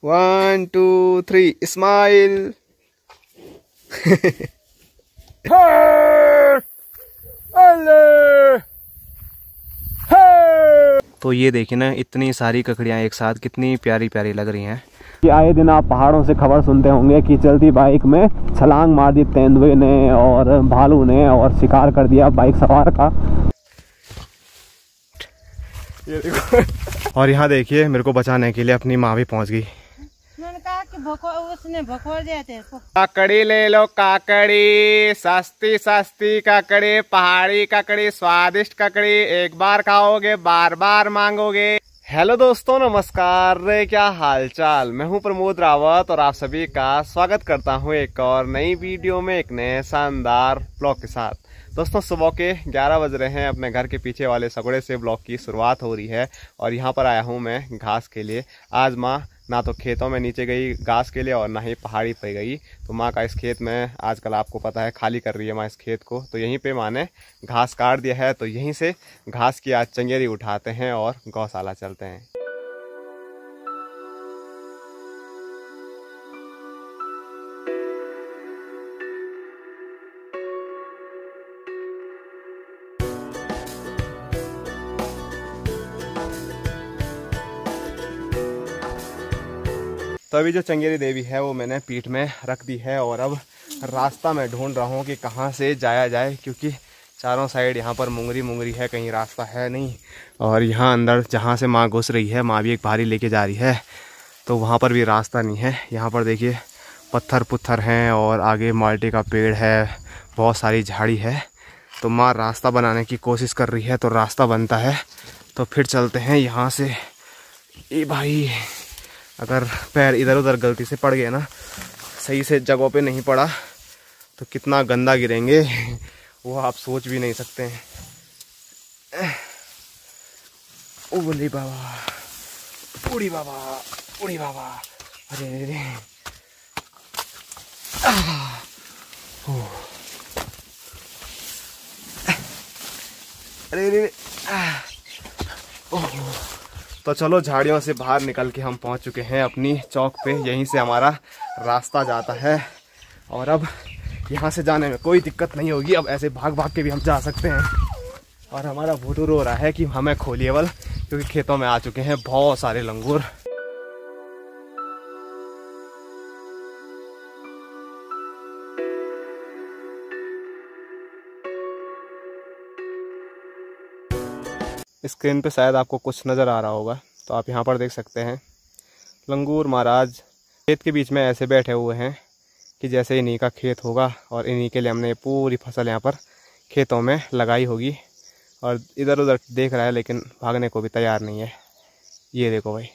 1 2 3 smile. तो ये देखिए ना, इतनी सारी ककड़ियाँ एक साथ कितनी प्यारी प्यारी लग रही हैं। कि आए दिन आप पहाड़ों से खबर सुनते होंगे कि चलती बाइक में छलांग मार दी तेंदुए ने और भालू ने और शिकार कर दिया बाइक सवार का। ये देखो। और यहाँ देखिए, मेरे को बचाने के लिए अपनी माँ भी पहुँच गई। मैंने कहा कि उसने भगोड़ दिया तेरे को। काकड़ी ले लो, काकड़ी सस्ती सस्ती काकड़ी, पहाड़ी काकड़ी, स्वादिष्ट काकड़ी, एक बार खाओगे बार बार मांगोगे। हेलो दोस्तों, नमस्कार, क्या हाल चाल। मैं हूं प्रमोद रावत और आप सभी का स्वागत करता हूं एक और नई वीडियो में, एक नए शानदार ब्लॉग के साथ। दोस्तों, सुबह के 11 बज रहे हैं। अपने घर के पीछे वाले सगड़े से ब्लॉग की शुरुआत हो रही है और यहाँ पर आया हूँ मैं घास के लिए। आज माँ ना तो खेतों में नीचे गई घास के लिए और ना ही पहाड़ी पे गई, तो माँ का इस खेत में आजकल आपको पता है खाली कर रही है माँ इस खेत को। तो यहीं पे माँ ने घास काट दिया है, तो यहीं से घास की आज चंगेरी उठाते हैं और गौशाला चलते हैं। तो अभी जो चंगेरी देवी है वो मैंने पीठ में रख दी है और अब रास्ता मैं ढूंढ रहा हूँ कि कहाँ से जाया जाए, क्योंकि चारों साइड यहाँ पर मुंगरी मुंगरी है, कहीं रास्ता है नहीं। और यहाँ अंदर जहाँ से माँ घुस रही है, माँ भी एक भारी लेके जा रही है, तो वहाँ पर भी रास्ता नहीं है। यहाँ पर देखिए पत्थर पुत्थर हैं और आगे माल्टे का पेड़ है, बहुत सारी झाड़ी है। तो माँ रास्ता बनाने की कोशिश कर रही है, तो रास्ता बनता है तो फिर चलते हैं यहाँ से। ए भाई, अगर पैर इधर उधर गलती से पड़ गए ना, सही से जगहों पे नहीं पड़ा तो कितना गंदा गिरेंगे वो आप सोच भी नहीं सकते हैं। ओ बोली बाबा, उड़ी बाबा, उड़ी बाबा, अरे अरे अरे अरे। तो चलो, झाड़ियों से बाहर निकल के हम पहुंच चुके हैं अपनी चौक पे। यहीं से हमारा रास्ता जाता है और अब यहाँ से जाने में कोई दिक्कत नहीं होगी। अब ऐसे भाग भाग के भी हम जा सकते हैं। और हमारा भोटू रो रहा है कि हमें खोलिए बल, क्योंकि खेतों में आ चुके हैं बहुत सारे लंगूर। स्क्रीन पे शायद आपको कुछ नज़र आ रहा होगा, तो आप यहाँ पर देख सकते हैं लंगूर महाराज खेत के बीच में ऐसे बैठे हुए हैं कि जैसे इन्हीं का खेत होगा और इन्हीं के लिए हमने पूरी फसल यहाँ पर खेतों में लगाई होगी। और इधर उधर देख रहा है लेकिन भागने को भी तैयार नहीं है। ये देखो भाई,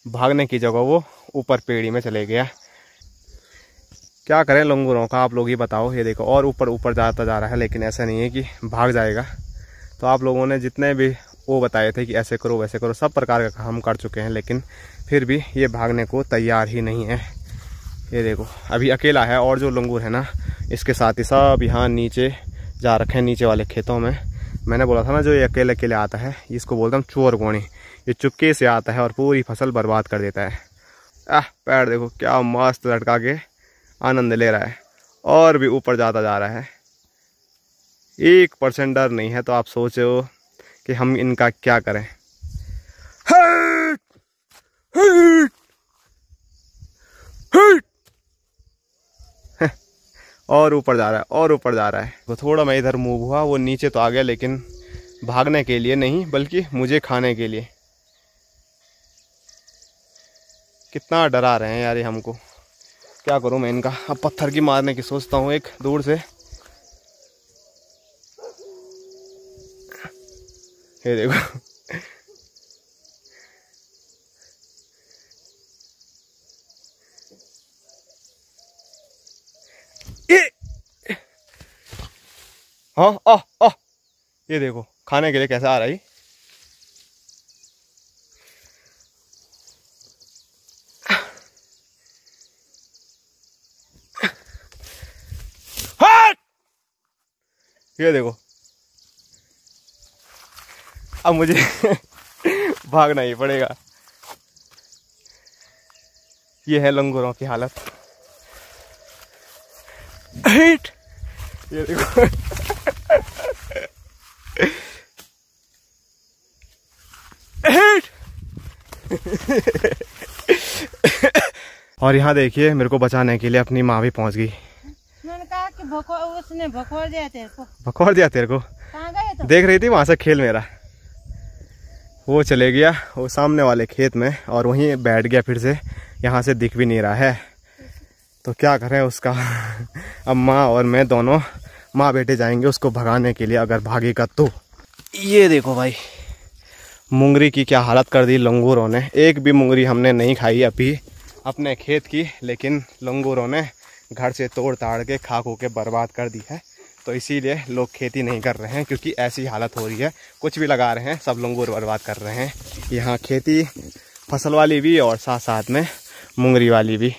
भागने की जगह वो ऊपर पेड़ी में चले गया। क्या करें लंगूरों का, आप लोग ही बताओ। ये देखो, और ऊपर ऊपर जाता जा रहा है, लेकिन ऐसा नहीं है कि भाग जाएगा। तो आप लोगों ने जितने भी वो बताए थे कि ऐसे करो वैसे करो, सब प्रकार का काम कर चुके हैं, लेकिन फिर भी ये भागने को तैयार ही नहीं है। ये देखो, अभी अकेला है और जो लंगूर है ना, इसके साथ ही सब यहाँ नीचे जा रखे हैं, नीचे वाले खेतों में। मैंने बोला था ना, जो ये अकेले अकेले आता है इसको बोलता हूँ चोर गोणी। ये चुपके से आता है और पूरी फसल बर्बाद कर देता है। पैर देखो क्या मस्त लटका के आनंद ले रहा है और भी ऊपर जाता जा रहा है। 1% डर नहीं है। तो आप सोचो कि हम इनका क्या करें। और ऊपर जा रहा है और ऊपर जा रहा है। तो थोड़ा मैं इधर मूव हुआ, वो नीचे तो आ गया, लेकिन भागने के लिए नहीं बल्कि मुझे खाने के लिए। कितना डरा रहे हैं यार ये हमको। क्या करूं मैं इनका। अब पत्थर की मारने की सोचता हूँ एक दूर से। ये देखो हाँ ये देखो खाने के लिए कैसा आ रहा है। ये देखो, अब मुझे भागना ही पड़ेगा। ये है लंगूरों की हालत। हिट! ये देखो हिट! और यहाँ देखिए मेरे को बचाने के लिए अपनी माँ भी पहुंच गई। मैंने कहा कि उसने भगोड़ दिया तेरे को। भगोड़ दिया तेरे को? कहाँ गए तो? देख रही थी वहां से खेल मेरा। वो चले गया वो सामने वाले खेत में और वहीं बैठ गया फिर से। यहाँ से दिख भी नहीं रहा है तो क्या करें उसका। अब माँ और मैं दोनों माँ बेटे जाएंगे उसको भगाने के लिए, अगर भागेगा तो। ये देखो भाई मुंगरी की क्या हालत कर दी लंगूरों ने। एक भी मुंगरी हमने नहीं खाई अभी अपने खेत की, लेकिन लंगूरों ने घर से तोड़ ताड़ के खा खो के बर्बाद कर दी है। तो इसीलिए लोग खेती नहीं कर रहे हैं क्योंकि ऐसी हालत हो रही है। कुछ भी लगा रहे हैं सब लंगूर बर्बाद कर रहे हैं। यहाँ खेती फसल वाली भी और साथ साथ में मुंगरी वाली भी।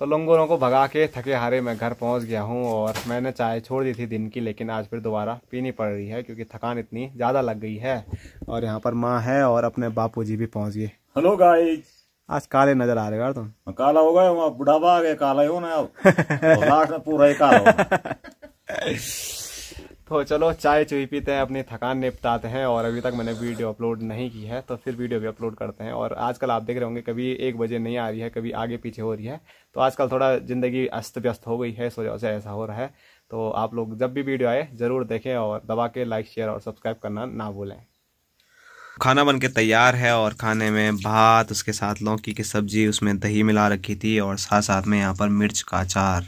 तो लंगूरों को भगा के थके हारे मैं घर पहुंच गया हूं और मैंने चाय छोड़ दी थी दिन की, लेकिन आज फिर दोबारा पीनी पड़ रही है क्योंकि थकान इतनी ज़्यादा लग गई है। और यहाँ पर माँ है और अपने बापूजी भी पहुंच गए। Hello guys. आज काले नजर आ रहे यार तुम। काला हो गए बुढ़ापा आ गया, काला ही हो ना अब। लास्ट में पूरा ही काला हो। तो चलो चाय चुई पीते हैं, अपनी थकान निपटाते हैं। और अभी तक मैंने वीडियो अपलोड नहीं की है तो फिर वीडियो भी अपलोड करते हैं। और आजकल आप देख रहे होंगे कभी 1 बजे नहीं आ रही है, कभी आगे पीछे हो रही है। तो आजकल थोड़ा ज़िंदगी अस्त व्यस्त हो गई है, इस वजह से ऐसा हो रहा है। तो आप लोग जब भी वीडियो आए ज़रूर देखें और दबा के लाइक शेयर और सब्सक्राइब करना ना भूलें। खाना बनके तैयार है और खाने में भात, उसके साथ लौकी की सब्जी, उसमें दही मिला रखी थी और साथ साथ में यहाँ पर मिर्च का अचार।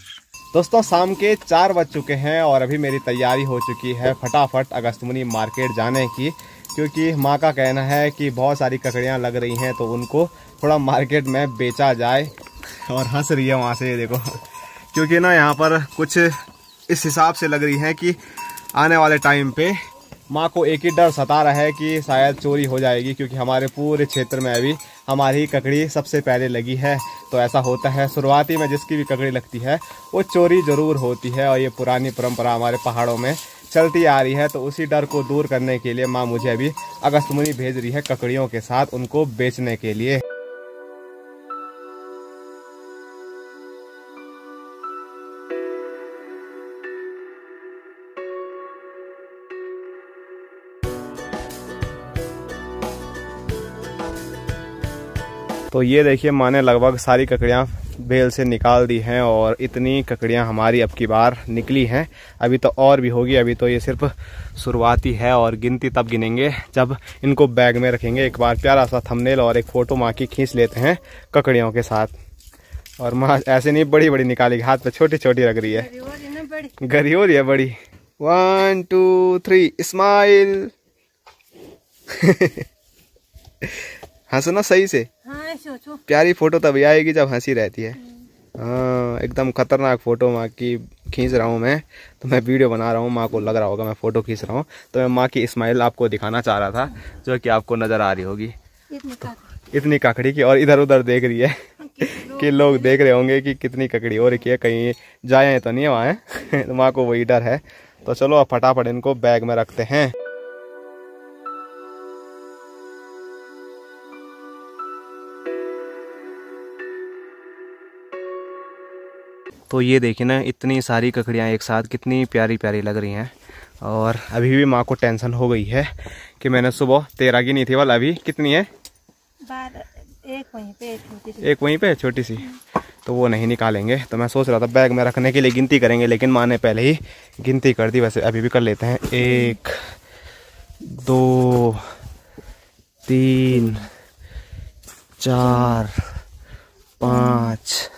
दोस्तों शाम के 4 बज चुके हैं और अभी मेरी तैयारी हो चुकी है फटाफट अगस्तमुनि मार्केट जाने की, क्योंकि माँ का कहना है कि बहुत सारी ककड़ियाँ लग रही हैं तो उनको थोड़ा मार्केट में बेचा जाए। और हंस रही है वहाँ से, ये देखो, क्योंकि ना यहाँ पर कुछ इस हिसाब से लग रही है कि आने वाले टाइम पे माँ को एक ही डर सता रहा है कि शायद चोरी हो जाएगी, क्योंकि हमारे पूरे क्षेत्र में अभी हमारी ककड़ी सबसे पहले लगी है। तो ऐसा होता है शुरुआती में जिसकी भी ककड़ी लगती है वो चोरी ज़रूर होती है और ये पुरानी परंपरा हमारे पहाड़ों में चलती आ रही है। तो उसी डर को दूर करने के लिए माँ मुझे अभी अगस्तमुनि भेज रही है ककड़ियों के साथ उनको बेचने के लिए। तो ये देखिए माँ ने लगभग सारी ककड़ियाँ बेल से निकाल दी हैं और इतनी ककड़ियाँ हमारी अब की बार निकली हैं। अभी तो और भी होगी, अभी तो ये सिर्फ शुरुआती है और गिनती तब गिनेंगे जब इनको बैग में रखेंगे। एक बार प्यारा सा थंबनेल और एक फ़ोटो माँ की खींच लेते हैं ककड़ियों के साथ। और माँ ऐसे नहीं बड़ी बड़ी निकालेगी, हाथ पे छोटी छोटी लग रही है, गरी हो रही है बड़ी। 1 2 3 स्माइल। हंसो ना सही से। हाँ, सोचो। प्यारी फोटो तभी आएगी जब हंसी रहती है। हाँ एकदम खतरनाक फोटो माँ की खींच रहा हूँ मैं। तो मैं वीडियो बना रहा हूँ, माँ को लग रहा होगा मैं फोटो खींच रहा हूँ। तो मैं माँ की स्माइल आपको दिखाना चाह रहा था, जो कि आपको नजर आ रही होगी। इतनी ककड़ी की, और इधर उधर देख रही है कि लोग देख रहे होंगे कि कितनी ककड़ी हो रही है, कहीं जाए तो नहीं है वहाँ। तो माँ को वही डर है। तो चलो अब फटाफट इनको बैग में रखते हैं। तो ये देखिए ना इतनी सारी ककड़ियाँ एक साथ कितनी प्यारी प्यारी लग रही हैं। और अभी भी माँ को टेंशन हो गई है कि मैंने सुबह 13 गिनी थी, वाला अभी कितनी है? 12, एक वहीं पे एक वहीं पे छोटी सी। तो वो नहीं निकालेंगे। तो मैं सोच रहा था बैग में रखने के लिए गिनती करेंगे, लेकिन माँ ने पहले ही गिनती कर दी। वैसे अभी भी कर लेते हैं। 1 2 3 4 5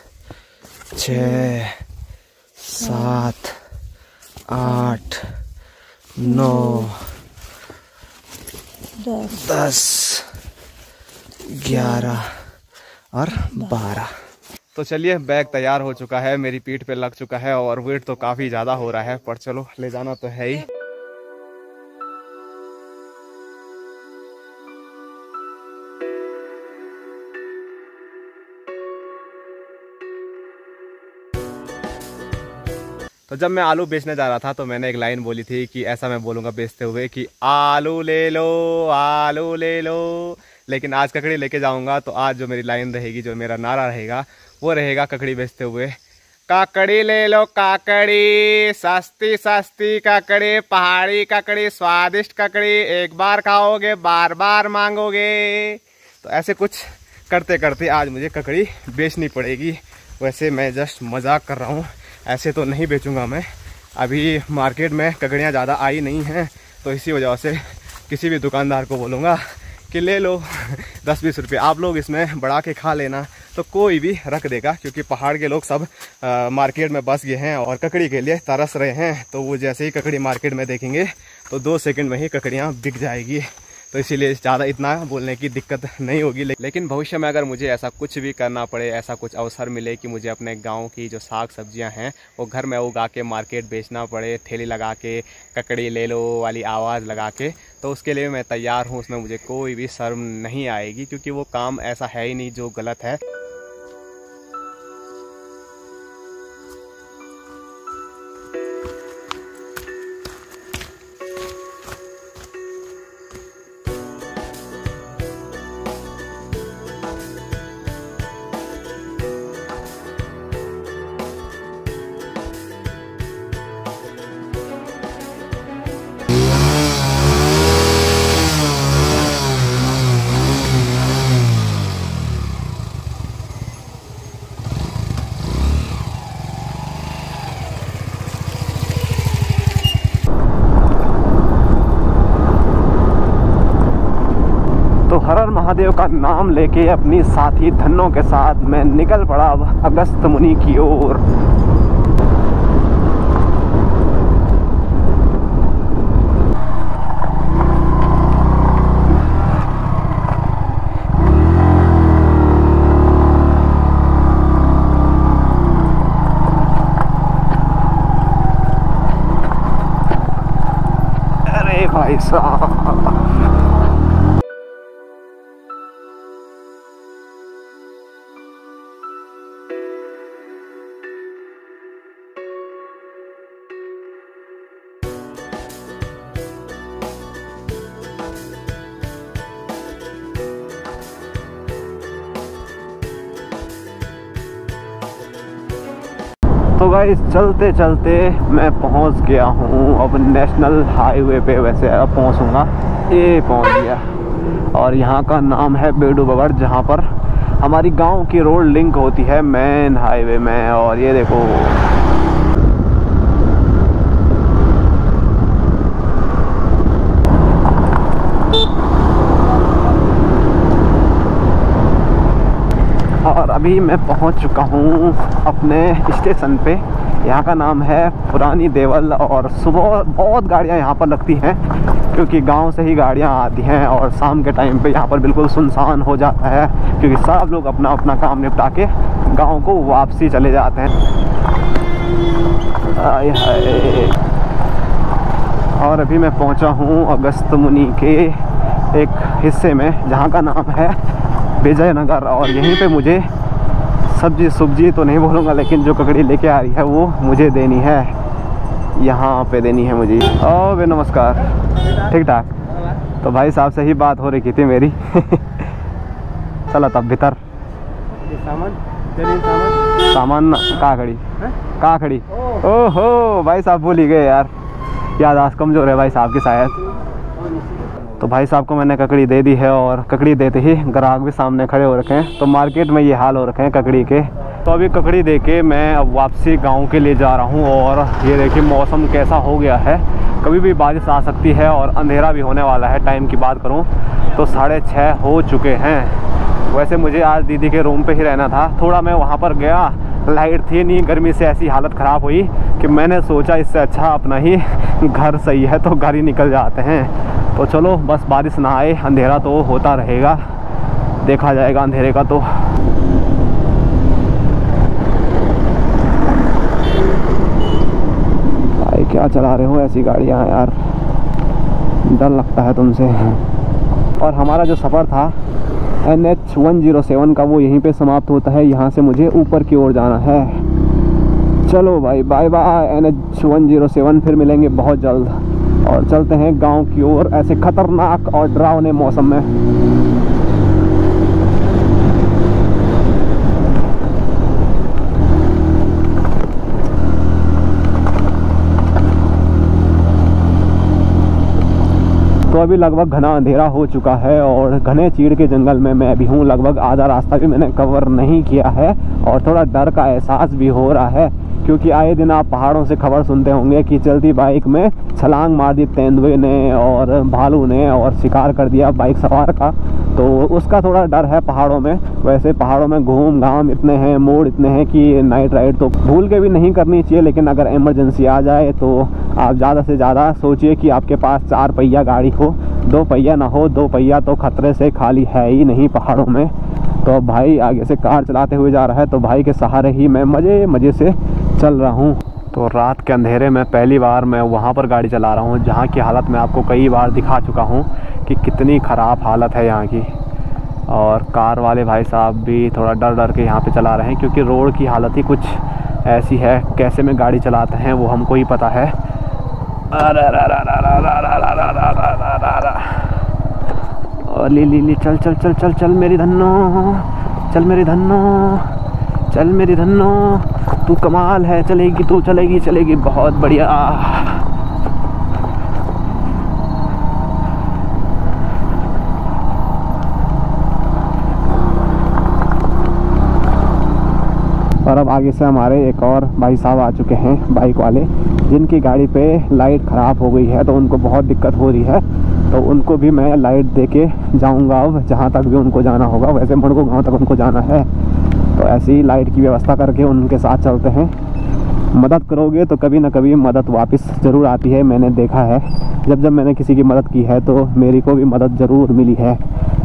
6 7 8 9 10 11 और 12। तो चलिए बैग तैयार हो चुका है, मेरी पीठ पे लग चुका है और वेट तो काफ़ी ज़्यादा हो रहा है, पर चलो ले जाना तो है ही। तो जब मैं आलू बेचने जा रहा था तो मैंने एक लाइन बोली थी कि ऐसा मैं बोलूँगा बेचते हुए कि आलू ले लो, आलू ले लो। लेकिन आज ककड़ी लेके जाऊँगा तो आज जो मेरी लाइन रहेगी, जो मेरा नारा रहेगा, वो रहेगा ककड़ी बेचते हुए, काकड़ी ले लो काकड़ी, सस्ती सस्ती काकड़ी, पहाड़ी काकड़ी, स्वादिष्ट काकड़ी, एक बार खाओगे बार बार मांगोगे। तो ऐसे कुछ करते करते आज मुझे ककड़ी बेचनी पड़ेगी। वैसे मैं जस्ट मजाक कर रहा हूँ, ऐसे तो नहीं बेचूंगा मैं। अभी मार्केट में ककड़ियाँ ज़्यादा आई नहीं हैं, तो इसी वजह से किसी भी दुकानदार को बोलूँगा कि ले लो 10-20 रुपये, आप लोग इसमें बढ़ा के खा लेना। तो कोई भी रख देगा, क्योंकि पहाड़ के लोग सब मार्केट में बस गए हैं और ककड़ी के लिए तरस रहे हैं। तो वो जैसे ही ककड़ी मार्केट में देखेंगे तो 2 सेकंड में ही ककड़ियाँ बिक जाएगी। तो इसीलिए ज़्यादा इतना बोलने की दिक्कत नहीं होगी। लेकिन भविष्य में अगर मुझे ऐसा कुछ भी करना पड़े, ऐसा कुछ अवसर मिले कि मुझे अपने गांव की जो साग सब्जियां हैं वो घर में उगा के मार्केट बेचना पड़े, ठेली लगा के ककड़ी ले लो वाली आवाज़ लगा के, तो उसके लिए मैं तैयार हूँ। उसमें मुझे कोई भी शर्म नहीं आएगी, क्योंकि वो काम ऐसा है ही नहीं जो गलत है। हर हर महादेव का नाम लेके अपनी साथी धन्नों के साथ मैं निकल पड़ा अब अगस्त मुनि की ओर। अरे भाई साहब, तो गाइस चलते चलते मैं पहुंच गया हूं अब नेशनल हाईवे पे। वैसे अब पहुंचूंगा, ये पहुंच गया। और यहाँ का नाम है बेडू बगड़, जहाँ पर हमारी गांव की रोड लिंक होती है मेन हाईवे में। और ये देखो और अभी मैं पहुंच चुका हूं अपने स्टेशन पे। यहाँ का नाम है पुरानी देवल। और सुबह बहुत गाड़ियाँ यहाँ पर लगती हैं, क्योंकि गांव से ही गाड़ियाँ आती हैं। और शाम के टाइम पे यहाँ पर बिल्कुल सुनसान हो जाता है, क्योंकि सब लोग अपना अपना काम निपटा के गांव को वापसी चले जाते हैं। आय हाय। और अभी मैं पहुँचा हूँ अगस्त मुनि के एक हिस्से में, जहाँ का नाम है विजयनगर। और यहीं पे मुझे सब्जी तो नहीं बोलूँगा, लेकिन जो ककड़ी लेके आ रही है वो मुझे देनी है, यहाँ पे देनी है मुझे। ओ बे नमस्कार, ठीक ठाक। तो भाई साहब से ही बात हो रही थी मेरी। चला तब भीतर सामान कहाँ खड़ी। ओहो भाई साहब भूल ही गए यार, याददाश्त कमज़ोर है भाई साहब की शायद। तो भाई साहब को मैंने ककड़ी दे दी है, और ककड़ी देते ही ग्राहक भी सामने खड़े हो रखे हैं। तो मार्केट में ये हाल हो रखे हैं ककड़ी के। तो अभी ककड़ी दे के मैं अब वापसी गांव के लिए जा रहा हूं। और ये देखिए मौसम कैसा हो गया है, कभी भी बारिश आ सकती है और अंधेरा भी होने वाला है। टाइम की बात करूं तो 6:30 हो चुके हैं। वैसे मुझे आज दीदी के रूम पे ही रहना था। थोड़ा मैं वहाँ पर गया, लाइट थी नहीं, गर्मी से ऐसी हालत ख़राब हुई कि मैंने सोचा इससे अच्छा अपना ही घर सही है, तो घर ही निकल जाते हैं। तो चलो बस बारिश ना आए, अंधेरा तो होता रहेगा, देखा जाएगा अंधेरे का। तो भाई क्या चला रहे हो ऐसी गाड़ियाँ यार, डर लगता है तुमसे। और हमारा जो सफ़र था NH 107 का, वो यहीं पे समाप्त होता है। यहाँ से मुझे ऊपर की ओर जाना है। चलो भाई, बाय बाय NH 107। फिर मिलेंगे बहुत जल्द और चलते हैं गांव की ओर ऐसे खतरनाक और डरावने मौसम में। तो अभी लगभग घना अंधेरा हो चुका है और घने चीड़ के जंगल में मैं भी हूँ। लगभग आधा रास्ता भी मैंने कवर नहीं किया है और थोड़ा डर का एहसास भी हो रहा है, क्योंकि आए दिन आप पहाड़ों से खबर सुनते होंगे कि चलती बाइक में छलांग मार दी तेंदुए ने और भालू ने और शिकार कर दिया बाइक सवार का। तो उसका थोड़ा डर है पहाड़ों में। वैसे पहाड़ों में घूम घाम इतने हैं, मोड़ इतने हैं कि नाइट राइड तो भूल के भी नहीं करनी चाहिए, लेकिन अगर इमरजेंसी आ जाए तो आप ज़्यादा से ज़्यादा सोचिए कि आपके पास 4 पहिया गाड़ी हो, 2 पहिया ना हो। 2 पहिया तो खतरे से खाली है ही नहीं पहाड़ों में। तो अब भाई आगे से कार चलाते हुए जा रहा है, तो भाई के सहारे ही मैं मज़े मज़े से चल रहा हूँ। तो रात के अंधेरे में पहली बार मैं वहाँ पर गाड़ी चला रहा हूँ जहाँ की हालत मैं आपको कई बार दिखा चुका हूँ कि कितनी ख़राब हालत है यहाँ की। और कार वाले भाई साहब भी थोड़ा डर डर के यहाँ पे चला रहे हैं, क्योंकि रोड की हालत ही कुछ ऐसी है। कैसे में गाड़ी चलाते हैं वो हमको ही पता है। और ली चल चल चल चल चल मेरी धन्नो, चल मेरी धन्नो, चल मेरी धन्नो, तू कमाल है। चलेगी तू, चलेगी चलेगी, बहुत बढ़िया। और अब आगे से हमारे एक और भाई साहब आ चुके हैं, बाइक वाले, जिनकी गाड़ी पे लाइट ख़राब हो गई है तो उनको बहुत दिक्कत हो रही है। तो उनको भी मैं लाइट दे के जाऊँगा अब जहाँ तक भी उनको जाना होगा। वैसे मड़गो गाँव तक उनको जाना है, तो ऐसी ही लाइट की व्यवस्था करके उनके साथ चलते हैं। मदद करोगे तो कभी ना कभी मदद वापस ज़रूर आती है। मैंने देखा है जब मैंने किसी की मदद की है तो मेरी को भी मदद ज़रूर मिली है।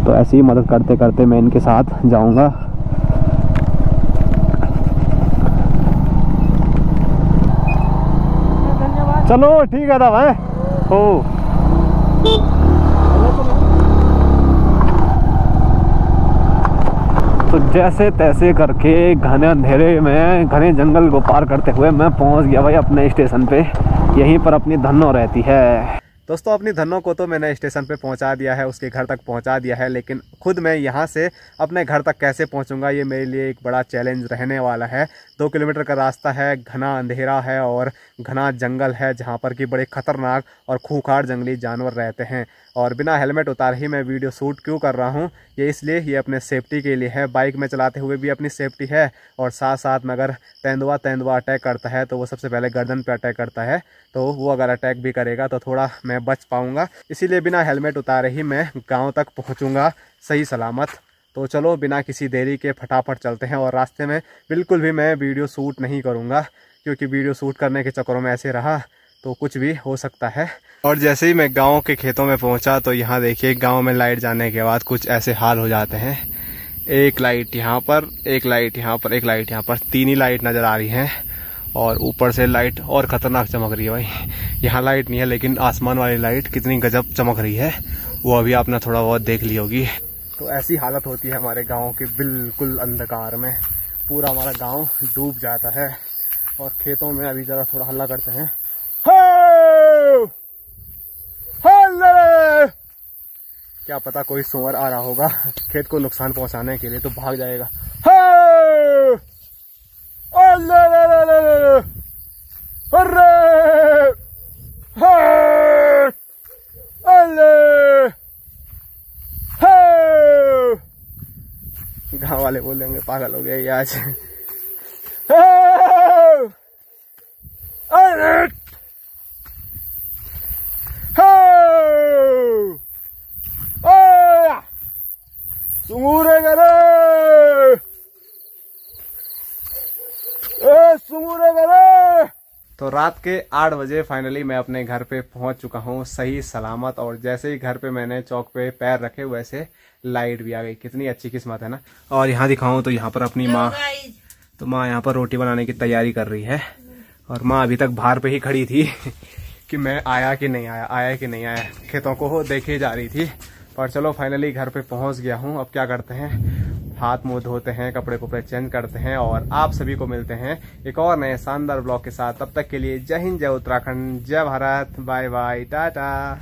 तो ऐसी ही मदद करते करते मैं इनके साथ जाऊँगा। चलो ठीक है था भाई हो। तो जैसे तैसे करके घने अंधेरे में घने जंगल को पार करते हुए मैं पहुंच गया भाई अपने स्टेशन पे। यहीं पर अपनी धन्नो रहती है। दोस्तों अपनी धन्नो को तो मैंने स्टेशन पे पहुंचा दिया है, उसके घर तक पहुंचा दिया है, लेकिन खुद मैं यहां से अपने घर तक कैसे पहुंचूंगा ये मेरे लिए एक बड़ा चैलेंज रहने वाला है। 2 किलोमीटर का रास्ता है, घना अंधेरा है और घना जंगल है जहां पर कि बड़े खतरनाक और खूंखार जंगली जानवर रहते हैं। और बिना हेलमेट उतारे ही मैं वीडियो शूट क्यों कर रहा हूं, ये इसलिए ये अपने सेफ्टी के लिए है। बाइक में चलाते हुए भी अपनी सेफ्टी है और साथ साथ में अगर तेंदुआ अटैक करता है तो वो सबसे पहले गर्दन पे अटैक करता है, तो वो अगर अटैक भी करेगा तो थोड़ा मैं बच पाऊँगा। इसीलिए बिना हेलमेट उतारे ही मैं गाँव तक पहुँचूँगा सही सलामत। तो चलो बिना किसी देरी के फटाफट चलते हैं। और रास्ते में बिल्कुल भी मैं वीडियो शूट नहीं करूँगा, क्योंकि वीडियो शूट करने के चक्करों में ऐसे रहा तो कुछ भी हो सकता है। और जैसे ही मैं गांव के खेतों में पहुंचा तो यहाँ देखिए गांव में लाइट जाने के बाद कुछ ऐसे हाल हो जाते हैं। एक लाइट यहाँ पर, एक लाइट यहाँ पर, एक लाइट यहाँ पर, 3 ही लाइट नज़र आ रही हैं। और ऊपर से लाइट और ख़तरनाक चमक रही है भाई। यहाँ लाइट नहीं है लेकिन आसमान वाली लाइट कितनी गजब चमक रही है वो अभी आपने थोड़ा बहुत देख ली होगी। तो ऐसी हालत होती है हमारे गाँव की, बिल्कुल अंधकार में पूरा हमारा गाँव डूब जाता है। और खेतों में अभी ज़रा थोड़ा हल्ला करते हैं। क्या पता कोई सुअर आ रहा होगा खेत को नुकसान पहुंचाने के लिए, तो भाग जाएगा। गाँव वाले बोलेंगे पागल हो गए ये आज। तो रात के 8 बजे फाइनली मैं अपने घर पे पहुंच चुका हूं सही सलामत। और जैसे ही घर पे मैंने चौक पे पैर रखे वैसे लाइट भी आ गई। कितनी अच्छी किस्मत है ना। और यहाँ दिखाऊं तो यहाँ पर अपनी माँ, तो माँ यहाँ पर रोटी बनाने की तैयारी कर रही है। और माँ अभी तक बाहर पे ही खड़ी थी कि मैं आया कि नहीं आया, आया कि नहीं आया, खेतों को देखे जा रही थी। पर चलो फाइनली घर पे पहुंच गया हूँ। अब क्या करते हैं, हाथ मुंह धोते हैं, कपड़े कपड़े चेंज करते हैं और आप सभी को मिलते हैं एक और नए शानदार ब्लॉग के साथ। तब तक के लिए जय हिंद, जय उत्तराखंड, जय भारत, बाय बाय, टाटा।